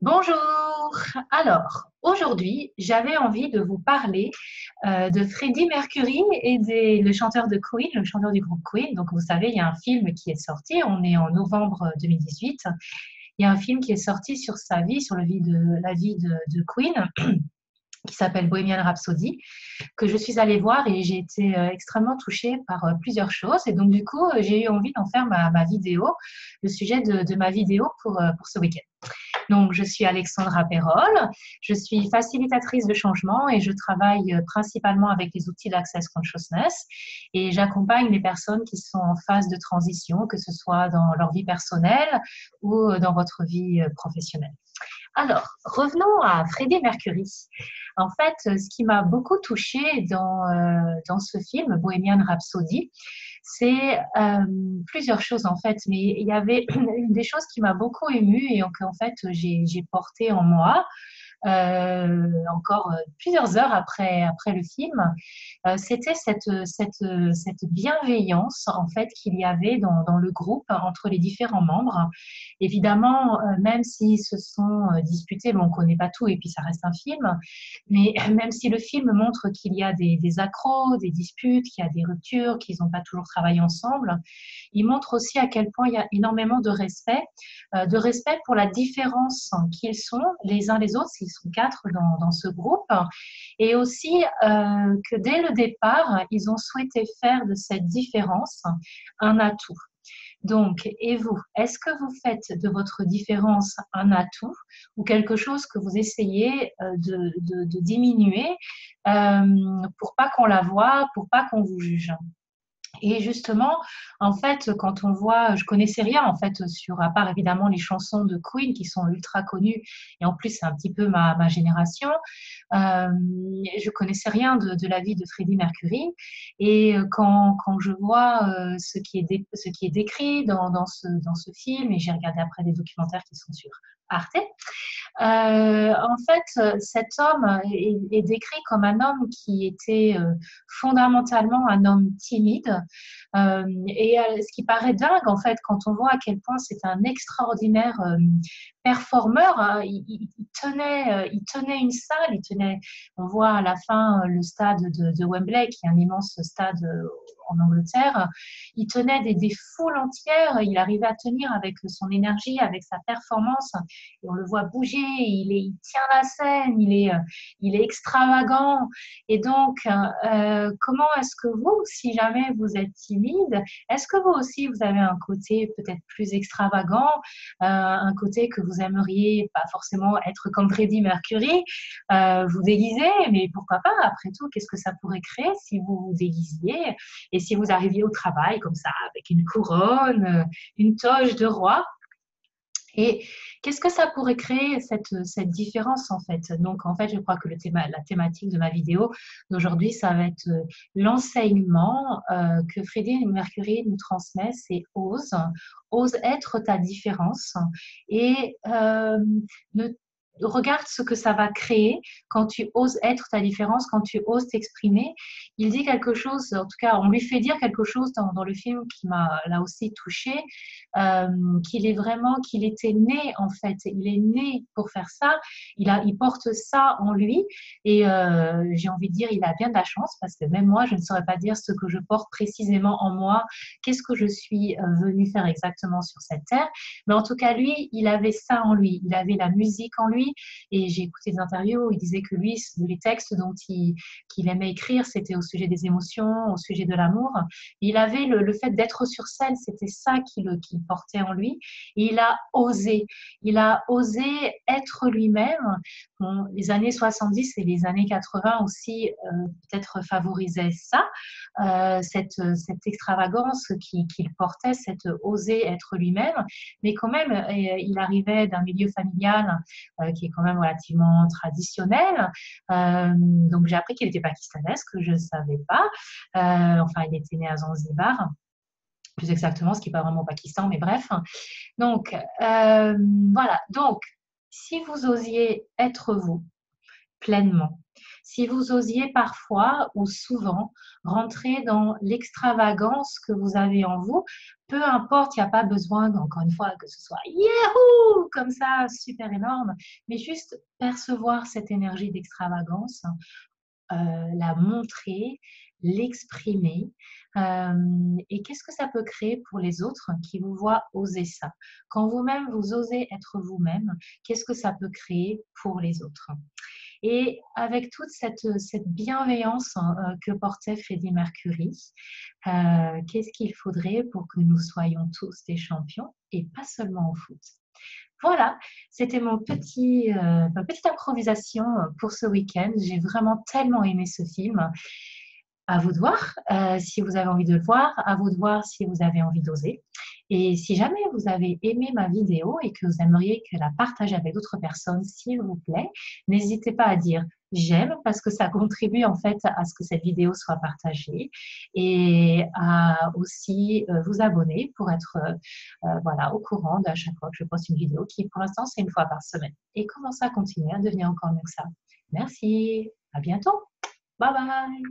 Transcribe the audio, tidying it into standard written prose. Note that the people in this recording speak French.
Bonjour. Alors, aujourd'hui, j'avais envie de vous parler de Freddie Mercury et le chanteur de Queen, le chanteur du groupe Queen. Donc, vous savez, il y a un film qui est sorti, on est en novembre 2018. Il y a un film qui est sorti sur sa vie, sur la vie de Queen, qui s'appelle Bohemian Rhapsody, que je suis allée voir et j'ai été extrêmement touchée par plusieurs choses. Et donc, du coup, j'ai eu envie d'en faire ma vidéo, le sujet de ma vidéo pour ce week-end. Donc, je suis Alexandra Perrol, je suis facilitatrice de changement et je travaille principalement avec les outils d'Access Consciousness et j'accompagne les personnes qui sont en phase de transition, que ce soit dans leur vie personnelle ou dans votre vie professionnelle. Alors, revenons à Freddie Mercury. En fait, ce qui m'a beaucoup touchée dans ce film, Bohemian Rhapsody, c'est plusieurs choses en fait, mais il y avait une des choses qui m'a beaucoup émue et qu'en fait j'ai porté en moi encore plusieurs heures après le film, c'était cette bienveillance en fait qu'il y avait dans le groupe entre les différents membres. Évidemment, même s'ils se sont disputés, bon, on ne connaît pas tout et puis ça reste un film, mais même si le film montre qu'il y a des accros, des disputes, qu'il y a des ruptures, qu'ils n'ont pas toujours travaillé ensemble, il montre aussi à quel point il y a énormément de respect pour la différence qu'ils sont les uns les autres, ils sont quatre dans ce groupe, et aussi que dès le départ, ils ont souhaité faire de cette différence un atout. Donc, et vous, est-ce que vous faites de votre différence un atout ou quelque chose que vous essayez de diminuer pour pas qu'on la voie, pour pas qu'on vous juge? Et justement, en fait, quand on voit, je connaissais rien en fait à part évidemment les chansons de Queen qui sont ultra connues, et en plus c'est un petit peu ma génération. Je connaissais rien de la vie de Freddie Mercury, et quand je vois ce qui est décrit dans ce film, et j'ai regardé après des documentaires qui sont sur Arte, en fait, cet homme est décrit comme un homme qui était fondamentalement un homme timide. Ce qui paraît dingue, en fait, quand on voit à quel point c'est un extraordinaire performeur, hein. Il tenait une salle, on voit à la fin le stade de Wembley, qui est un immense stade en Angleterre. Il tenait des foules entières, il arrivait à tenir avec son énergie, avec sa performance, et on le voit bouger, il tient la scène, il est extravagant. Et donc, comment est-ce que vous, si jamais vous êtes timide, est-ce que vous aussi, vous avez un côté peut-être plus extravagant, un côté que vous aimeriez pas forcément être comme Freddie Mercury, vous déguiser, mais pourquoi pas, après tout, qu'est-ce que ça pourrait créer si vous vous déguisiez et si vous arriviez au travail comme ça, avec une couronne, une toge de roi? Et qu'est-ce que ça pourrait créer cette différence en fait? Donc en fait, je crois que la thématique de ma vidéo d'aujourd'hui, ça va être l'enseignement que Freddie Mercury nous transmet, c'est ose être ta différence et ne regarde ce que ça va créer quand tu oses être ta différence, quand tu oses t'exprimer. Il dit quelque chose, en tout cas, on lui fait dire quelque chose dans le film qui m'a là aussi touchée, qu'il était né en fait, il est né pour faire ça, il porte ça en lui et j'ai envie de dire il a bien de la chance parce que même moi je ne saurais pas dire ce que je porte précisément en moi, qu'est-ce que je suis venue faire exactement sur cette terre, mais en tout cas lui il avait ça en lui, il avait la musique en lui et j'ai écouté des interviews où il disait que lui les textes qu'il aimait écrire c'était au sujet des émotions, au sujet de l'amour, il avait le fait d'être sur scène, c'était ça qu'il portait en lui. Et il a osé être lui-même. Bon, les années 70 et les années 80 aussi peut-être favorisaient ça, cette extravagance qu'il portait, cette oser être lui-même. Mais quand même, il arrivait d'un milieu familial qui est quand même relativement traditionnel. Donc j'ai appris qu'il était pakistanais, ce que je ne savais pas. Enfin, il était né à Zanzibar, plus exactement, ce qui n'est pas vraiment au Pakistan, mais bref. Donc, voilà. Donc, si vous osiez être vous pleinement, si vous osiez parfois ou souvent rentrer dans l'extravagance que vous avez en vous, peu importe, il n'y a pas besoin, encore une fois, que ce soit Yahoo comme ça, super énorme, mais juste percevoir cette énergie d'extravagance, la montrer, l'exprimer. Et qu'est-ce que ça peut créer pour les autres qui vous voient oser ça? Quand vous-même, vous osez être vous-même, qu'est-ce que ça peut créer pour les autres? Et avec toute cette bienveillance que portait Freddie Mercury, qu'est-ce qu'il faudrait pour que nous soyons tous des champions et pas seulement au foot? Voilà, c'était ma petite improvisation pour ce week-end. J'ai vraiment tellement aimé ce film. À vous de voir si vous avez envie de le voir, à vous de voir si vous avez envie d'oser. Et si jamais vous avez aimé ma vidéo et que vous aimeriez que la partager avec d'autres personnes, s'il vous plaît, n'hésitez pas à dire j'aime parce que ça contribue en fait à ce que cette vidéo soit partagée et à aussi vous abonner pour être voilà, au courant d'à chaque fois que je poste une vidéo qui pour l'instant c'est une fois par semaine et commencer à continuer à devenir encore mieux que ça. Merci, à bientôt, bye bye.